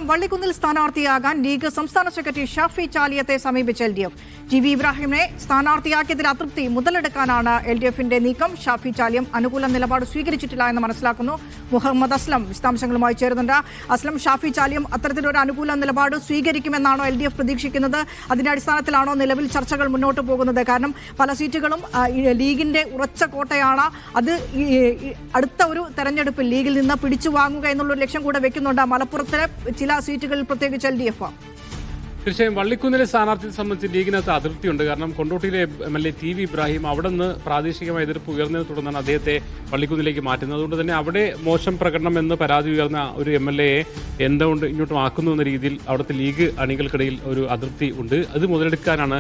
നോക്കാം. വള്ളിക്കുന്നിൽ സ്ഥാനാർത്ഥിയാകാൻ ലീഗ് സംസ്ഥാന സെക്രട്ടറി ഷാഫി ചാലിയത്തെ സമീപിച്ച LDF. GV ഇബ്രാഹിമിനെ സ്ഥാനാർത്ഥിയാക്കിയതിൽ അതൃപ്തി മുതലെടുക്കാനാണ് LDFന്റെ നീക്കം. ഷാഫി ചാലിയം അനുകൂല നിലപാട് സ്വീകരിച്ചിട്ടില്ല എന്ന് മനസ്സിലാക്കുന്നു. മുഹമ്മദ് അസ്ലം വിശദാംശങ്ങളുമായി ചേരുന്നുണ്ട്. അസ്ലം, ഷാഫി ചാലിയം അത്തരത്തിലൊരു അനുകൂല നിലപാട് സ്വീകരിക്കുമെന്നാണോ LDF പ്രതീക്ഷിക്കുന്നത്? അതിന്റെ അടിസ്ഥാനത്തിലാണോ നിലവിൽ ചർച്ചകൾ മുന്നോട്ട് പോകുന്നത്? കാരണം പല സീറ്റുകളും ലീഗിന്റെ ഉറച്ച കോട്ടയാണ്. അത് അടുത്ത ഒരു തെരഞ്ഞെടുപ്പിൽ ലീഗിൽ നിന്ന് പിടിച്ചു വാങ്ങുക എന്നുള്ളൊരു ലക്ഷ്യം കൂടെ വെക്കുന്നുണ്ട്. മലപ്പുറത്തിലെ ചില സീറ്റുകളിൽ പ്രത്യേകിച്ച് LDF. തീർച്ചയായും വള്ളിക്കുന്നിലെ സ്ഥാനാർത്ഥിയെ സംബന്ധിച്ച് ലീഗിനകത്ത് അതൃപ്തിയുണ്ട്. കാരണം കൊണ്ടോട്ടിയിലെ MLA TV ഇബ്രാഹിം അവിടെ നിന്ന് പ്രാദേശികമായ എതിർപ്പ് ഉയർന്നതിനെ തുടർന്നാണ് അദ്ദേഹത്തെ വള്ളിക്കുന്നിലേക്ക് മാറ്റുന്നത്. അതുകൊണ്ട് തന്നെ അവിടെ മോശം പ്രകടനം എന്ന് പരാതി ഉയർന്ന ഒരു MLA എന്തുകൊണ്ട് ഇങ്ങോട്ടും ആക്കുന്നു എന്ന രീതിയിൽ അവിടുത്തെ ലീഗ് അണികൾക്കിടയിൽ ഒരു അതൃപ്തി ഉണ്ട്. അത് മുതലെടുക്കാനാണ്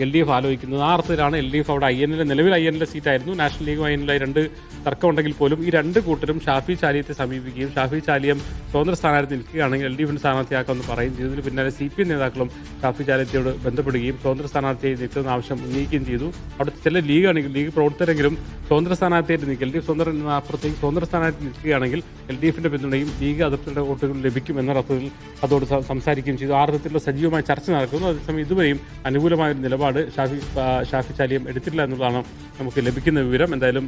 LDF ആലോചിക്കുന്നത്. ആ അർത്ഥത്തിലാണ് LDF അവിടെ നിലവിൽ INL സീറ്റായിരുന്നു. നാഷണൽ ലീഗും INL രണ്ട് തർക്കമുണ്ടെങ്കിൽ പോലും ഈ രണ്ട് കൂട്ടരും ഷാഫി ചാലിയത്തെ സമീപിക്കുകയും ഷാഫി ചാലിയം സ്വതന്ത്ര സ്ഥാനാർത്ഥി നിൽക്കുകയാണെങ്കിൽ LDFന്റെ സ്ഥാനാർത്ഥിയാക്കാമെന്ന് പറയും ചെയ്തതിന് പിന്നാലെ CPM നേതാക്കളും ഷാഫി ചാലിയത്തോട് ബന്ധപ്പെടുകയും സ്വതന്ത്ര സ്ഥാനാർത്ഥിയായി നിൽക്കുന്ന ആവശ്യം ഉന്നയിക്കുകയും ചെയ്തു. അവിടുത്തെ ചില ലീഗ് പ്രവർത്തകരെങ്കിലും സ്വതന്ത്ര സ്ഥാനാർത്ഥിയായിട്ട് നിൽക്കും. LDF അപ്പുറത്തേക്ക് സ്വതന്ത്ര സ്ഥാനാർത്ഥി നിൽക്കുകയാണെങ്കിൽ LDFന്റെ പിന്തുണയും ലീഗ് അതൃപ്തിയുടെ വോട്ടുകൾ ലഭിക്കും എന്ന അർത്ഥത്തിൽ അതോട് സംസാരിക്കുകയും ചെയ്തു. ആ അർത്ഥത്തിലുള്ള സജീവമായ ചർച്ച നടക്കുന്നു. അതേസമയം ഇതുവരെയും അനുകൂലമായ ഒരു നിലപാട് ഷാഫി ചാലിയം എടുത്തിട്ടില്ല എന്നുള്ളതാണ് നമുക്ക് ലഭിക്കുന്ന വിവരം. എന്തായാലും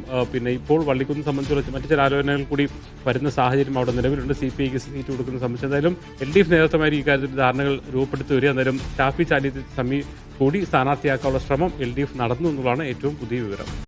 ഇപ്പോൾ വള്ളിക്കുന്ന് സംബന്ധിച്ചുള്ള മറ്റു ചില ആലോചനകൾ കൂടി വരുന്ന സാഹചര്യം അവിടെ നിലവിലുണ്ട്. CPIക്ക് സീറ്റ് കൊടുക്കുന്ന സംബന്ധിച്ച് എന്തായാലും LDF നേതൃത്വമായി ഇക്കാര്യത്തിൽ ധാരണകൾ രൂപപ്പെടുത്തി വരിക. എന്തായാലും ഷാഫി ചാലിയത്തെ കൂടി സ്ഥാനാർത്ഥിയാക്കാനുള്ള ശ്രമം LDF നടന്നു എന്നുള്ളതാണ് ഏറ്റവും പുതിയ വിവരം.